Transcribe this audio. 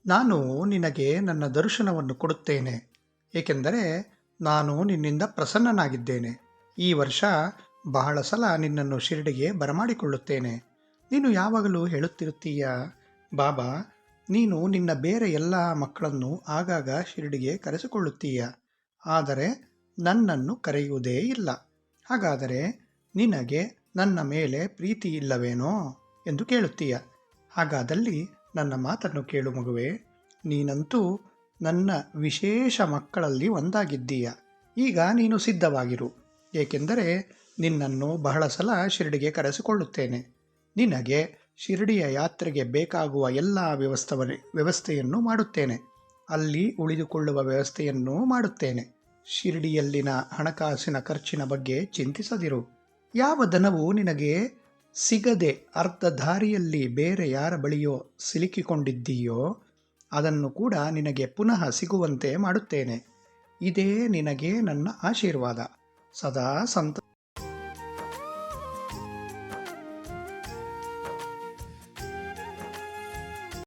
ನಾನು ನಿನಗೆ ನನ್ನ ದರ್ಶನವನ್ನು ಕೊಡುತ್ತೇನೆ, ಏಕೆಂದರೆ ನಾನು ನಿನ್ನಿಂದ ಪ್ರಸನ್ನನಾಗಿದ್ದೇನೆ. ಈ ವರ್ಷ ಬಹಳ ಸಲ ನಿನ್ನನ್ನು ಶಿರಡಿಗೆ ಬರಮಾಡಿಕೊಳ್ಳುತ್ತೇನೆ. ನೀನು ಯಾವಾಗಲೂ ಹೇಳುತ್ತಿರುತ್ತೀಯ, ಬಾಬಾ, ನೀನು ನಿನ್ನ ಬೇರೆ ಎಲ್ಲ ಮಕ್ಕಳನ್ನು ಆಗಾಗ ಶಿರಡಿಗೆ ಕರೆಸಿಕೊಳ್ಳುತ್ತೀಯ, ಆದರೆ ನನ್ನನ್ನು ಕರೆಯುವುದೇ ಇಲ್ಲ. ಹಾಗಾದರೆ ನಿನಗೆ ನನ್ನ ಮೇಲೆ ಪ್ರೀತಿ ಇಲ್ಲವೇನೋ ಎಂದು ಕೇಳುತ್ತೀಯ. ಹಾಗಾದಲ್ಲಿ ನನ್ನ ಮಾತನ್ನು ಕೇಳು ಮಗುವೆ. ನೀನಂತೂ ನನ್ನ ವಿಶೇಷ ಮಕ್ಕಳಲ್ಲಿ ಒಂದಾಗಿದ್ದೀಯ. ಈಗ ನೀನು ಸಿದ್ಧವಾಗಿರು, ಏಕೆಂದರೆ ನಿನ್ನನ್ನು ಬಹಳ ಸಲ ಶಿರಡಿಗೆ ಕರೆಸಿಕೊಳ್ಳುತ್ತೇನೆ. ನಿನಗೆ ಶಿರಡಿಯ ಯಾತ್ರೆಗೆ ಬೇಕಾಗುವ ಎಲ್ಲ ವ್ಯವಸ್ಥೆಯನ್ನು ಮಾಡುತ್ತೇನೆ. ಅಲ್ಲಿ ಉಳಿದುಕೊಳ್ಳುವ ವ್ಯವಸ್ಥೆಯನ್ನೂ ಮಾಡುತ್ತೇನೆ. ಶಿರಡಿಯಲ್ಲಿನ ಹಣಕಾಸಿನ ಖರ್ಚಿನ ಬಗ್ಗೆ ಚಿಂತಿಸದಿರು. ಯಾವ ಧನವು ನಿನಗೆ ಸಿಗದೆ ಅರ್ಧ ದಾರಿಯಲ್ಲಿ ಬೇರೆ ಯಾರ ಬಳಿಯೋ ಸಿಲುಕಿಕೊಂಡಿದ್ದೀಯೋ ಅದನ್ನು ಕೂಡ ನಿನಗೆ ಪುನಃ ಸಿಗುವಂತೆ ಮಾಡುತ್ತೇನೆ. ಇದೇ ನಿನಗೆ ನನ್ನ ಆಶೀರ್ವಾದ. ಸದಾ